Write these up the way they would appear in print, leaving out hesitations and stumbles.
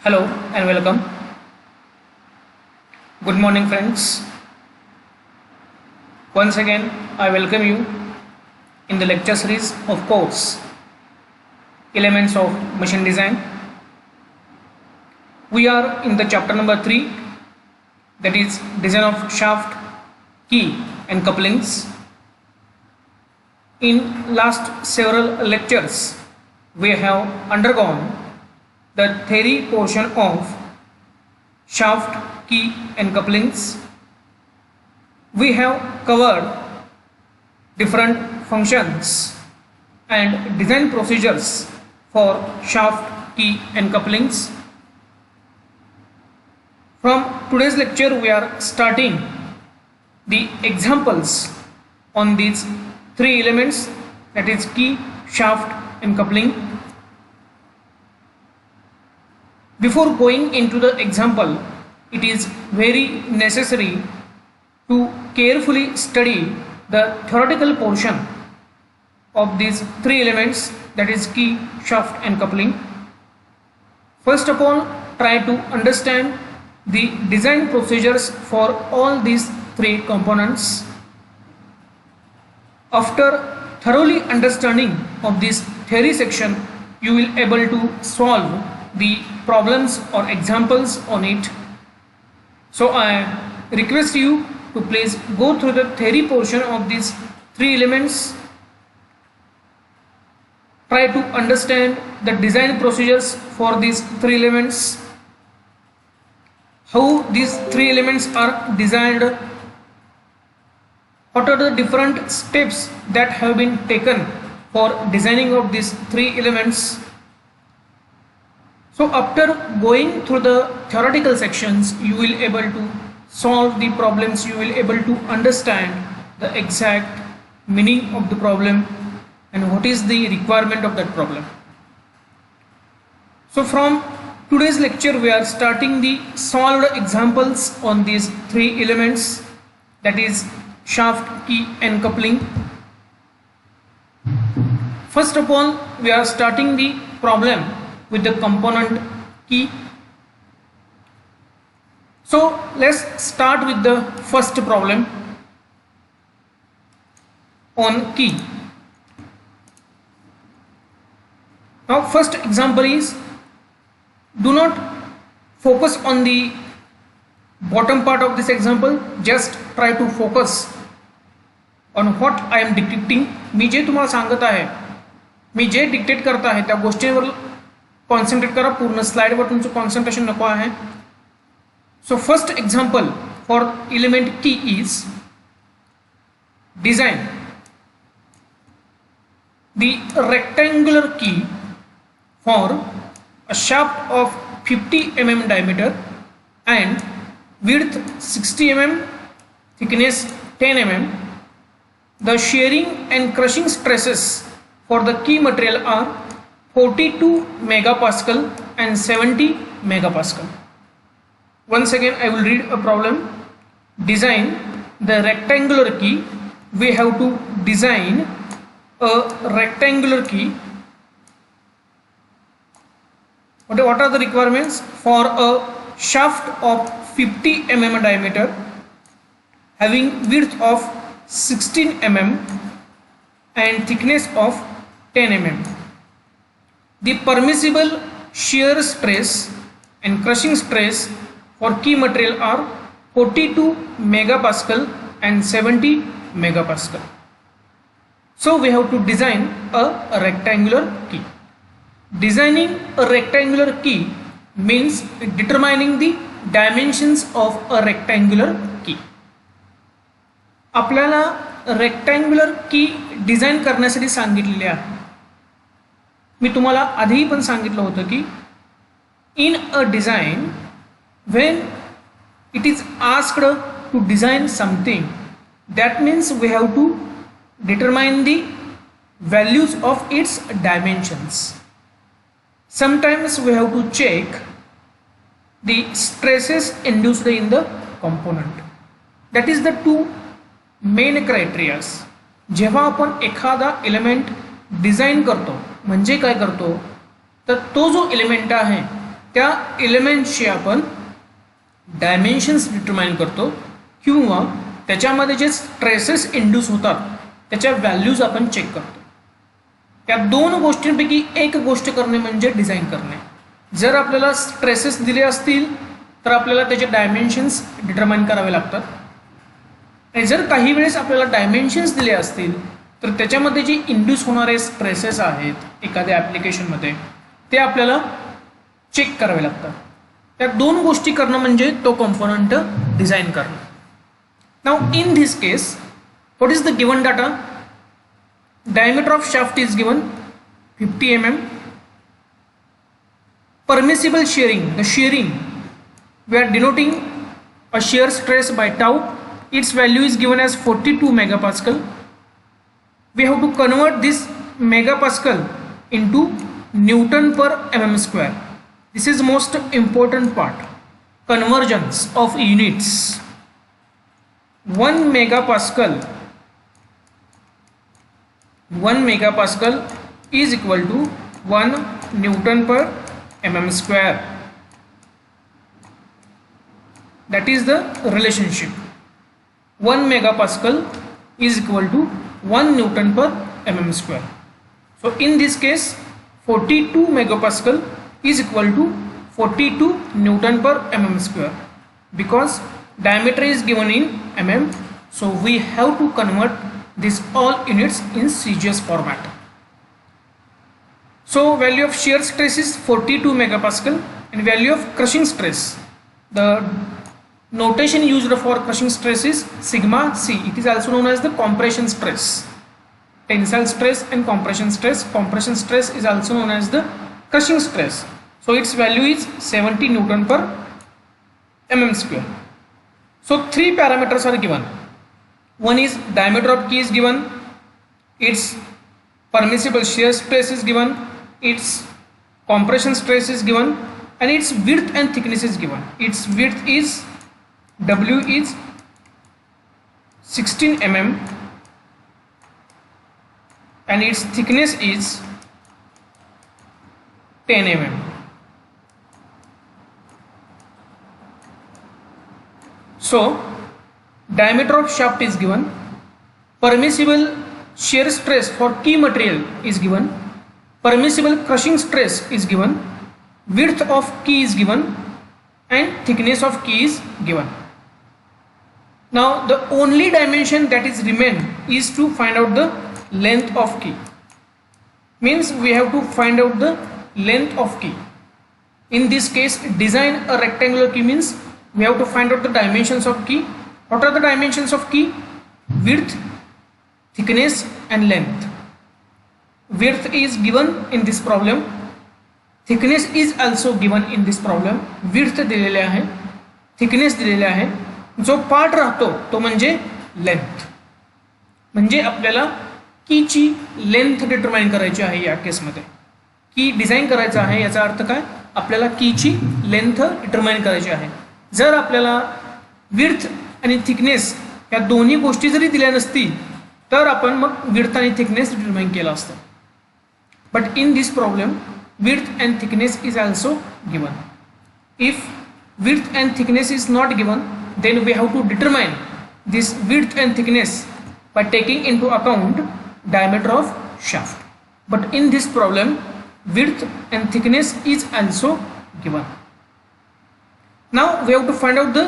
Hello and welcome. Good morning, friends. Once again, I welcome you in the lecture series of course Elements of Machine Design. We are in the chapter number 3, that is Design of Shaft, Key and Couplings. In last several lectures, we have undergone the theory portion of shaft, key and couplings. We have covered different functions and design procedures for shaft, key and couplings. From today's lecture we are starting the examples on these three elements, that is key, shaft and coupling. Before going into the example, it is very necessary to carefully study the theoretical portion of these three elements, that is key, shaft and coupling. First of all, try to understand the design procedures for all these three components. After thoroughly understanding of this theory section, you will able to solve the problems or examples on it. So I request you to please go through the theory portion of these three elements. Try to understand the design procedures for these three elements, how these three elements are designed, what are the different steps that have been taken for designing of these three elements. So after going through the theoretical sections, you will able to solve the problems, you will able to understand the exact meaning of the problem and what is the requirement of that problem. So from today's lecture we are starting the solved examples on these three elements, that is shaft, key and coupling. First of all, we are starting the problem with the component key. So let's start with the first problem on key. Now first example is, do not focus on the bottom part of this example, just try to focus on what I am dictating. मी जे तुम्हाला सांगत आहे, मी जे dictate करत आहे त्या गोष्टींवर concentrate करा, पूर्ण स्लाइडवर तुमचं कॉन्सन्ट्रेशन नको आहे. So first example for element की इज डिझाइन द रेक्टेंगुलर की for a shaft of 50 mm diameter and width 60 mm, thickness 10 mm. The shearing and crushing stresses for the key material are 42 megapascal and 70 megapascal. Once again I will read a problem. Design the rectangular key. We have to design a rectangular key. What are the requirements for a shaft of 50 mm diameter having width of 16 mm and thickness of 10 mm. The permissible shear stress and crushing stress for key material are 42 megapascal and 70 megapascal. So we have to design a rectangular key. Designing a rectangular key means determining the dimensions of a rectangular key. आपल्याला rectangular की design करण्यासाठी सांगितलेले आहे. मी तुम्हाला आधीही पण सांगितलं होतं की in a design when it is asked to design something, that means we have to determine the values of its dimensions. Sometimes we have to check the stresses induced in the component. That is the two main criteria. जेव्हा आपण एखादा element design करतो म्हणजे काय करतो, तर तो जो एलिमेंट आहे त्या एलिमेंट्सचे आपण डायमेन्शन्स डिटरमाइन करतो किंवा त्याच्यामध्ये जे स्ट्रेसेस इंड्यूस होतात त्याच्या व्हॅल्यूज आपण चेक करतो. त्या दोन गोष्टींपैकी एक गोष्ट करणे म्हणजे डिझाईन करणे. जर आपल्याला स्ट्रेसेस दिले असतील तर आपल्याला त्याचे डायमेन्शन्स डिटरमाइन करावे लागतात, आणि जर काही वेळेस आपल्याला डायमेन्शन्स दिले असतील तर त्याच्यामध्ये जे इंड्यूस होणारे स्ट्रेसेस आहेत एखाद्या ॲप्लिकेशनमध्ये ते आपल्याला चेक करावे लागतात. त्या दोन गोष्टी करणं म्हणजे तो कॉम्पोनंट डिझाईन करणं. Now in this case what is the given data? Diameter of shaft is given 50 mm. Permissible shearing, the shearing we are denoting a shear stress by tau. Its value is given as 42 megapascal. We have to convert this megapascal into Newton per mm square. This is most important part, convergence of units. 1 megapascal is equal to 1 Newton per mm square. That is the relationship. 1 megapascal is equal to 1 Newton per mm square. So in this case 42 megapascal is equal to 42 Newton per mm square, because diameter is given in mm, so we have to convert this all units in CGS format. So value of shear stress is 42 megapascal and value of crushing stress, the notation used for crushing stress is sigma c. It is also known as the compression stress. Tensile stress and compression stress. Compression stress is also known as the crushing stress. So its value is 70 Newton per mm square. So three parameters are given. One is diameter of key is given, its permissible shear stress is given, its compression stress is given, and its width and thickness is given. Its width is W is 16 mm and its thickness is 10 mm. So diameter of shaft is given, permissible shear stress for key material is given, permissible crushing stress is given, width of key is given, and thickness of key is given. Now the only dimension that is remain is to find out the length of key. Means we have to find out the length of key. In this case, design a rectangular key means we have to find out the dimensions of key. What are the dimensions of key? Width, thickness and length. Width is given in this problem, thickness is also given in this problem. Width दिलेले आहे, thickness दिलेले आहे. जो part राहतो तो म्हणजे length. म्हणजे आपल्याला कीची लेंथ डिटरमाइन करायची आहे. या केसमध्ये की डिझाईन करायचं आहे याचा अर्थ काय, आपल्याला कीची लेंथ डिटरमाइन करायची आहे. जर आपल्याला विड्थ आणि थिकनेस या दोन्ही गोष्टी जरी दिल्या नसतील तर आपण मग विड्थ आणि थिकनेस डिटरमाइन केला असतं. But in this problem width and thickness is also given. If width and thickness is not given, then we have to determine this width and thickness by taking into account diameter of shaft. But in this problem width and thickness is also given. Now we have to find out the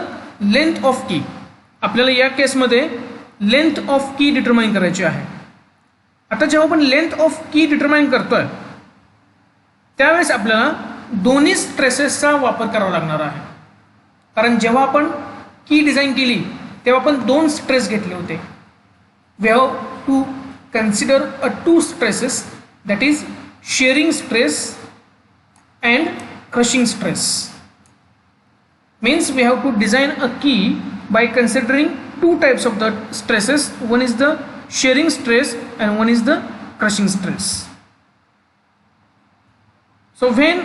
length of key. आपल्याला या केसमध्ये length of की determine करायची आहे. आता जेव्हा आपण length of की डिटरमाइन करतोय त्यावेळेस आपल्याला दोन्ही स्ट्रेसेसचा वापर करावा लागणार आहे. कारण जेव्हा आपण की डिझाईन केली तेव्हा आपण दोन स्ट्रेस घेतले होते. We have to consider two stresses, that is shearing stress and crushing stress. Means we have to design a key by considering two types of the stresses. One is the shearing stress and one is the crushing stress. So when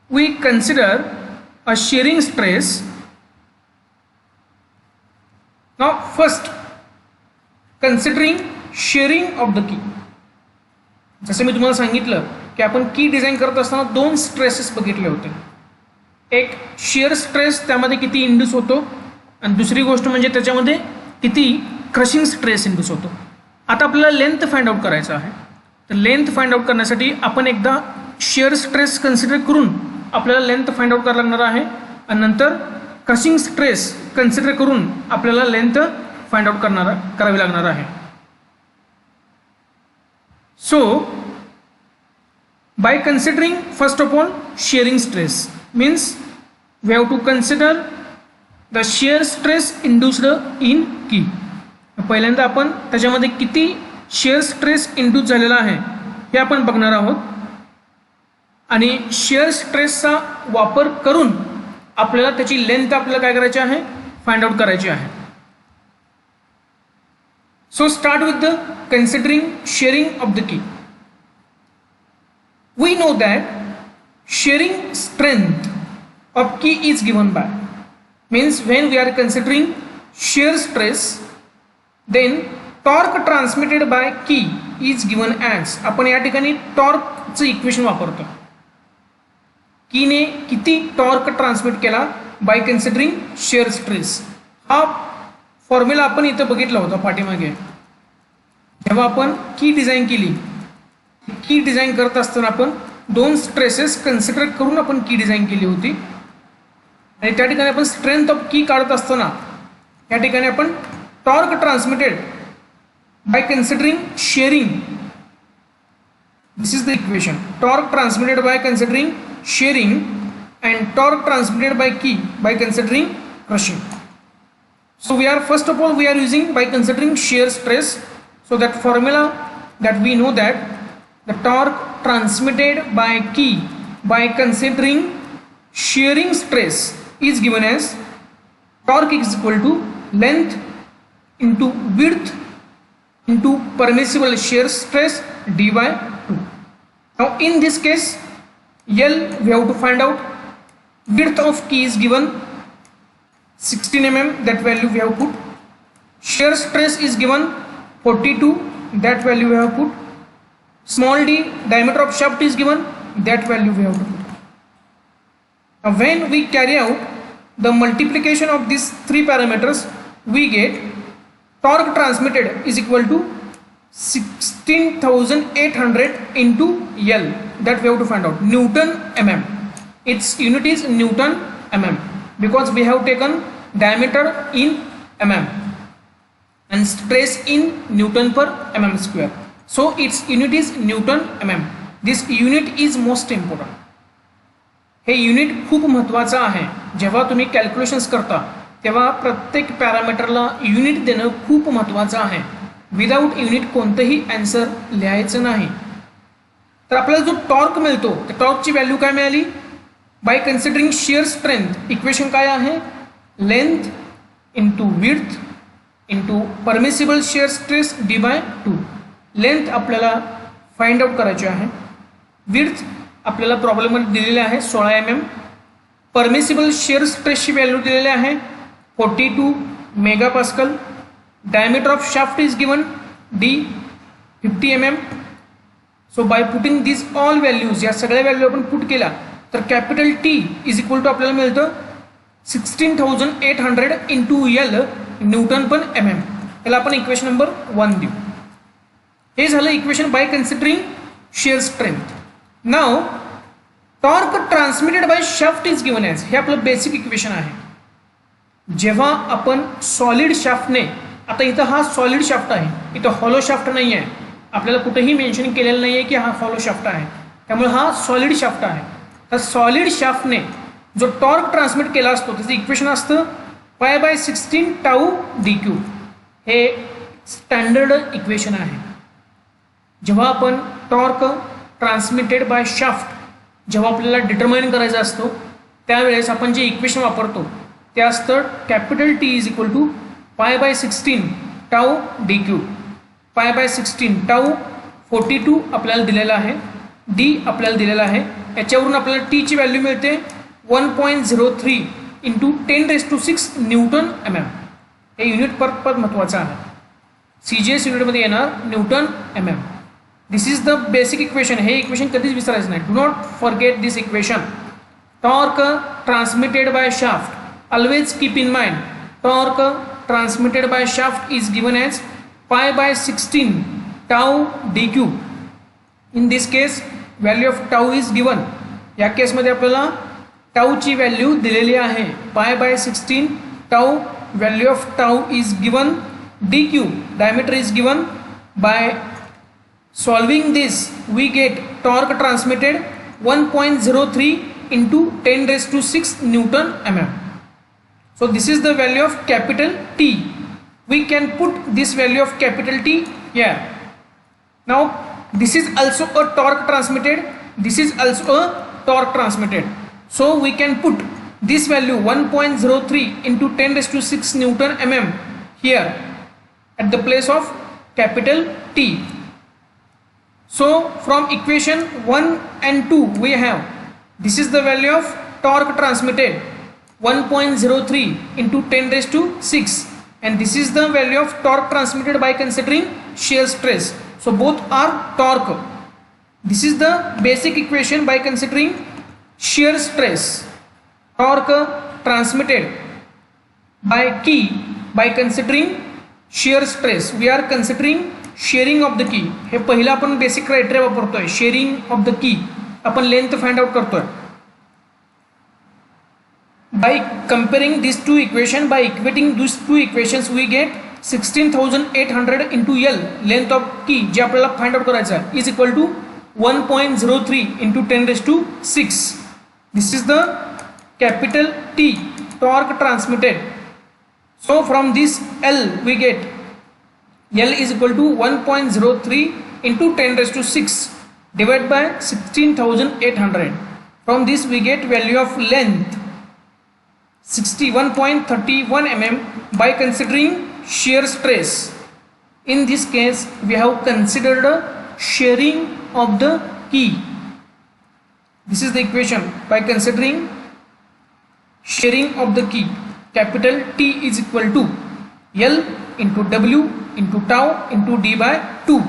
we consider a shearing stress, now first considering shearing of the key. जसे मी तुम्हाला सांगितलं की आपण की design करत असताना दोन stresses बघितले होते. एक शिअर स्ट्रेस त्यामध्ये किती इंड्यूस होतो आणि दुसरी गोष्ट म्हणजे त्याच्यामध्ये किती क्रशिंग स्ट्रेस इंड्यूस होतो. आता आपल्याला लेंथ फाइंड आउट करायचं आहे. तर लेंथ फाइंड आउट करण्यासाठी आपण एकदा शिअर स्ट्रेस कन्सिडर करून आपल्याला लेंथ फाइंड आउट करायला लागणार आहे आणि नंतर क्रशिंग स्ट्रेस कन्सिडर करून आपल्याला लेंथ फाइंड आउट करावी लागणार आहे. So, by considering first of all shearing stress means we have to consider the shear stress induced in key. पहिल्यांदा आपण त्याच्यामध्ये किती shear stress induce झालेला आहे हे आपण बघणार आहोत आणि shear stressचा वापर करून आपल्याला त्याची लेंथ आपल्याला काय करायची आहे फाइंड आउट करायची आहे. So start with the considering shearing of the key. We know that shearing strength of key is given by means when we are considering shear stress then torque transmitted by key is given as आपण या ठिकाणी टॉर्कचं equation वापरतो. कीने किती torque transmit केला bye considering shear stress. हा formula आपण इथं बघितला होता पाठीमागे. जेव्हा आपण की डिझाईन केली, की डिझाईन करत असताना आपण दोन स्ट्रेसेस कन्सिडर करून आपण की डिझाईन केली होती आणि त्या ठिकाणी आपण स्ट्रेंथ ऑफ की काढत असताना या ठिकाणी आपण torque transmitted by considering shearing, this is the equation, torque transmitted by considering shearing and torque transmitted by key by considering crushing. So we are first of all we are using by considering shear stress. So that formula that we know that the torque transmitted by key by considering shearing stress is given as torque is equal to length into width into permissible shear stress d by 2. Now in this case L we have to find out. Width of key is given 16 mm, that value we have put. Shear stress is given 42, that value we have put. Small d, diameter of shaft is given, that value we have to put. Now when we carry out the multiplication of these three parameters, we get torque transmitted is equal to 16,800 into L, that we have to find out. Newton mm, its unit is Newton mm because we have taken diameter in mm and stress in Newton per mm square. So its unit is Newton mm. This unit is most important. हे unit खूप महत्त्वाचं आहे. जेव्हा तुम्ही calculations करता तेव्हा प्रत्येक पॅरामीटरला unit देणं खूप महत्त्वाचं आहे. विदाऊट युनिट कोणतंही आन्सर लिहायचं नाही. तर आपल्याला जो टॉर्क मिळतो त्या टॉर्कची व्हॅल्यू काय मिळाली by considering shear strength. Equation काय आहे length into width into permissible shear stress D by 2. Length आपल्याला फाइंड आउट करायची आहे. विड्थ आपल्याला प्रॉब्लेममध्ये दिलेले आहे 16 mm. परमिसिबल शिअर स्ट्रेसची व्हॅल्यू दिलेली आहे 42 megapascal. Diameter of shaft is given D 50 mm. So by putting this all values, या सगळ्या व्हॅल्यू आपण पुट केला तर capital T is equal to आपल्याला मिळतं 16,800 इंटू एल न्यूटन पण mm. याला आपण इक्वेशन नंबर 1 देऊ. हे झालं equation by considering shear strength. Now torque transmitted by shaft is given as, हे आपलं बेसिक इक्वेशन आहे. जेव्हा आपण सॉलिड शाफ्टने, आता इथं हा सॉलिड शाफ्ट आहे, इथं हॉलो शाफ्ट नाही आहे, आपल्याला कुठेही मेन्शन केलेलं नाही आहे की हा हॉलो शाफ्ट आहे, त्यामुळे हा सॉलिड शाफ्ट आहे. तर सॉलिड शाफ्टने जो टॉर्क ट्रान्समिट केला असतो त्याचं इक्वेशन असतं pi by 16 tau D cube. हे स्टँडर्ड इक्वेशन आहे. जेव्हा आपण टॉर्क ट्रान्समिटेड बाय शाफ्ट जेव्हा आपल्याला डिटरमाइन करायचा असतो त्यावेळेस आपण जे इक्वेशन वापरतो ते असतं capital T is equal to pi by 16 tau D cube. Pi by 16 tau 42 आपल्याला दिलेला आहे, डी आपल्याला दिलेला आहे. याच्यावरून आपल्याला टीची व्हॅल्यू मिळते 1.03 इंटू 10⁶ न्यूटन mm. हे युनिट परत महत्त्वाचं आहे. CGS युनिटमध्ये येणार newton mm. This is the basic equation. हे इक्वेशन कधीच विसरायचं नाही. Do not forget this equation. Torque transmitted by shaft, always keep in mind, torque transmitted by shaft is given as pi by 16 tau d cube. In this case value of tau is given. या केसमध्ये आपल्याला टाऊची value दिलेली आहे. पाय by 16 tau, value of tau is given, D cube diameter is given. By solving this we get torque transmitted 1.03 into 10⁶ Newton mm. So this is the value of capital T. We can put this value of capital T here. Now this is also a torque transmitted, this is also a torque transmitted. So we can put this value 1.03 into 10⁶ Newton mm here at the place of capital T. So from equation 1 and 2 we have, this is the value of torque transmitted 1.03 into 10⁶, and this is the value of torque transmitted by considering shear stress. So both are torque. This is the basic equation by considering shear stress. Torque transmitted by key by considering shear stress. We are considering shearing of the key. हे पहिला आपण basic criteria वापरतोय, sharing of the की. आपण length find out करतोय. By comparing these two equations, by equating these two equations, we get 16,800 into L, length of key जे आपल्याला find out करायचं आहे, is equal to 1.03 into 10⁶. This is the capital T, torque transmitted. So from this L we get L is equal to 1.03 into 10⁶ divided by 16,800. From this we get value of length 61.31 mm by considering shear stress. In this case we have considered shearing of the key. This is the equation by considering shearing of the key. Capital T is equal to L into W into tau into d by 2.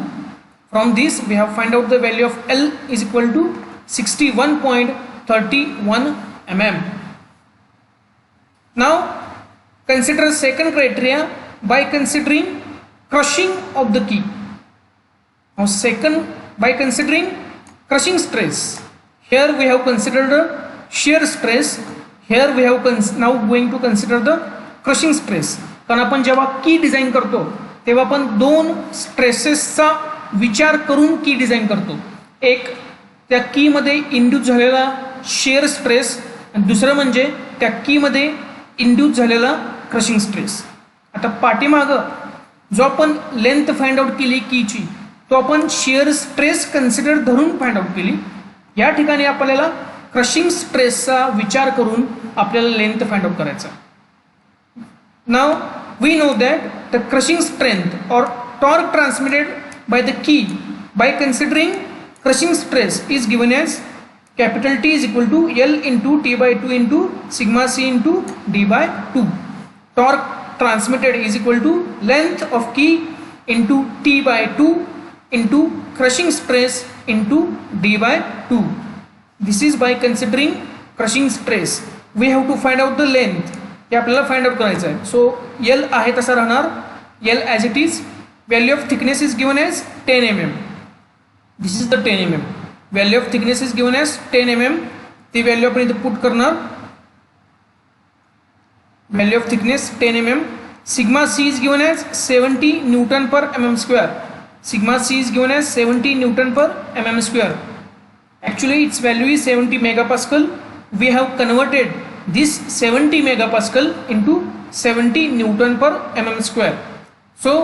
From this we have find out the value of L is equal to 61.31 mm. Now consider second criteria by considering crushing of the key. Now second, by considering crushing stress. Here we have considered the shear stress. Here we have now going to consider the crushing stress. कारण आपण जेव्हा की design करतो तेव्हा आपण दोन स्ट्रेसेसचा विचार करून की डिझाइन करतो. एक त्या की मध्ये इंड्यूस झालेला शेअर स्ट्रेस आणि दुसरं म्हणजे त्या की मध्ये इंड्यूस झालेला क्रशिंग स्ट्रेस. आता पाठीमागं जो आपण लेंथ फाइंड आउट केली कीची, तो आपण शेअर स्ट्रेस कन्सिडर धरून फाइंड आउट केली. या ठिकाणी आपल्याला क्रशिंग स्ट्रेसचा विचार करून आपल्याला लेंथ फाइंड आउट करायचा. Now we know that the crushing strength or torque transmitted by the key by considering crushing stress is given as capital T is equal to L into T by 2 into sigma C into D by 2. Torque transmitted is equal to length of key into T by 2 into crushing stress into D by 2. This is by considering crushing stress. We have to find out the length. हे आपल्याला find out करायचं आहे. So L आहे तसा राहणार, L as it is. Value of thickness is given as 10 mm. This is the 10 mm. Value of thickness is given as 10 mm. ती value आपण इथे put करणार. Value of thickness 10 mm. Sigma C is given as 70 Newton per mm square. Sigma C is given as 70 Newton per mm square. Actually its value is 70 megapascal. We have converted this 70 megapascal into 70 Newton per mm square. So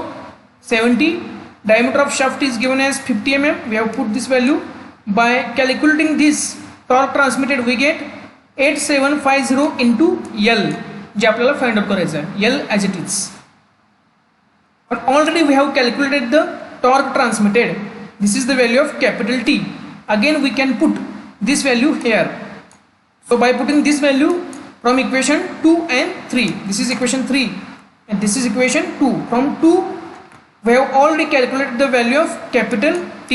70, diameter of shaft is given as 50 mm. We have put this value. By calculating this torque transmitted we get 8750 into L, जे आपल्याला find out करायचं आहे, L as it is. But already we have calculated the torque transmitted. This is the value of capital T. Again we can put this value here. So by putting this value from equation 2 and 3, this is equation 3 and this is equation 2. From 2 we have already calculated the value of capital T.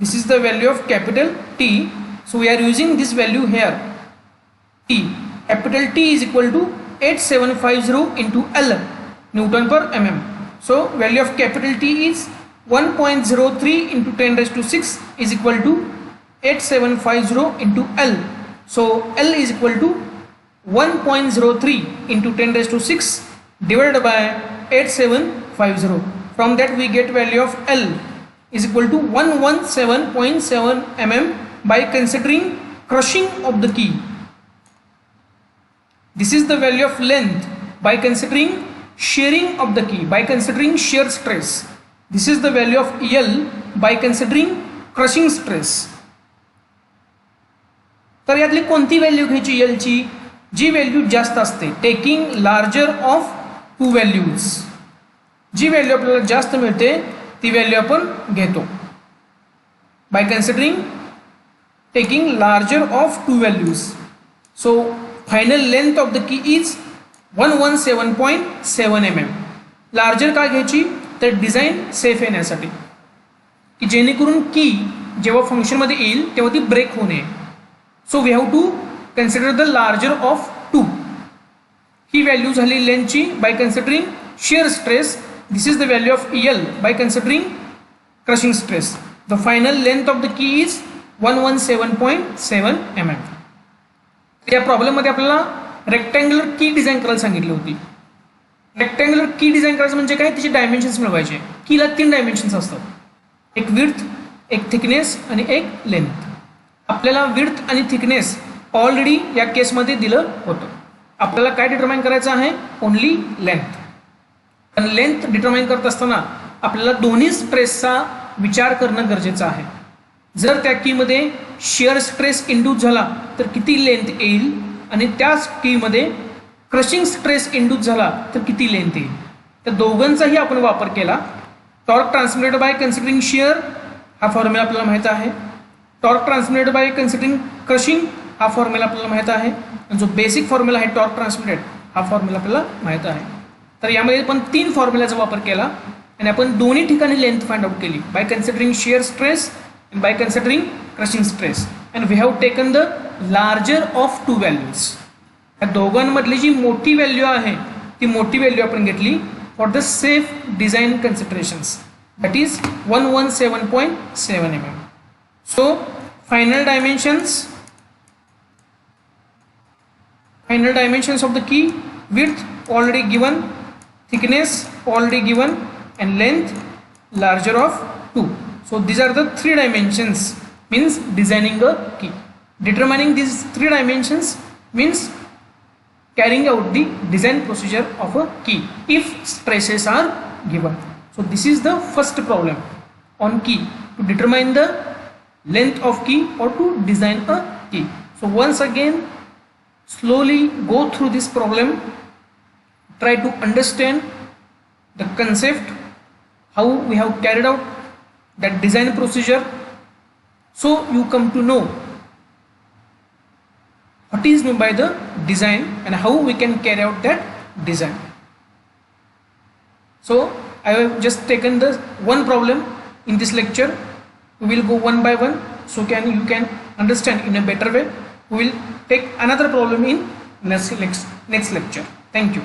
This is the value of capital T. So we are using this value here. T, capital T is equal to 8750 into L, Newton per mm. So value of capital T is 1.03 into 10 raised to 6 is equal to 8750 into L. So L is equal to 1.03 into 10 raised to 6 divided by 8750. From that we get value of L is equal to 117.7 mm by considering crushing of the key. This is the value of length by considering shearing of the key, by considering shear stress. This is the value of L by considering crushing stress. तर यातली कोणती value घ्यायची L ची? जी value जास्त असते, taking larger of two values. जी value आपल्याला जास्त मिळते ती व्हॅल्यू आपण घेतो by considering taking larger of two values. So final length of the key is 117.7 mm. Larger का घ्यायची? तर डिझाईन सेफ येण्यासाठी, की जेणेकरून की जेव्हा फंक्शनमध्ये येईल तेव्हा ती ब्रेक होऊ नये. So we have to consider the larger of 2. ही व्हॅल्यू झाली लेंथची by considering shear stress. This is the value of L by considering crushing stress. The final length of the key is 117.7 mm. या problem मध्ये आपल्याला rectangular की design करायला सांगितली होती. रेक्टँग्युलर की डिझाईन करायचं म्हणजे काय? त्याचे डायमेन्शन्स मिळवायचे. कीला 3 डायमेन्शन्स असतात, एक विड्थ, एक थिकनेस आणि एक लेंथ. आपल्याला विड्थ आणि थिकनेस ऑलरेडी या केसमध्ये दिलं होतं. आपल्याला काय डिटरमाइन करायचं आहे? Only length. पण लेंथ डिटरमाइन करत असताना आपल्याला दोन्ही स्ट्रेसचा विचार करणं गरजेचं आहे. जर त्या कीमध्ये शिअर स्ट्रेस इंड्यूस झाला तर किती लेंथ येईल, आणि त्याच कीमध्ये क्रशिंग स्ट्रेस इंड्यूस झाला तर किती लेंथ येईल. त्या दोघांचाही आपण वापर केला. Torque transmitted by considering shear हा फॉर्म्युला आपल्याला माहीत आहे. Torque transmitted by considering crushing हा फॉर्म्युला आपल्याला माहीत आहे. आणि जो बेसिक फॉर्म्युला आहे टॉर्क ट्रान्समिटेड हा फॉर्म्युला आपल्याला माहीत आहे. तर यामध्ये आपण 3 फॉर्म्युलाचा वापर केला आणि आपण दोन्ही ठिकाणी लेंथ फाइंड आउट केली by considering shear stress and by considering crushing stress. And we have taken the larger of 2 values. या दोघांमधली जी मोठी व्हॅल्यू आहे ती मोठी व्हॅल्यू आपण घेतली for the safe design considerations, that is 117.7 mm. So final dimensions of the की: width already given, thickness already given, and length larger of 2. So these are the 3 dimensions, means designing a key. Determining these 3 dimensions means carrying out the design procedure of a key if stresses are given. So this is the first problem on key, to determine the length of key or to design a key. So once again, slowly go through this problem. Try to understand the concept, how we have carried out that design procedure, so you come to know what is meant by the design and how we can carry out that design. So I have just taken the one problem in this lecture. We will go one by one so you can understand in a better way. We will take another problem in next lecture. Thank you.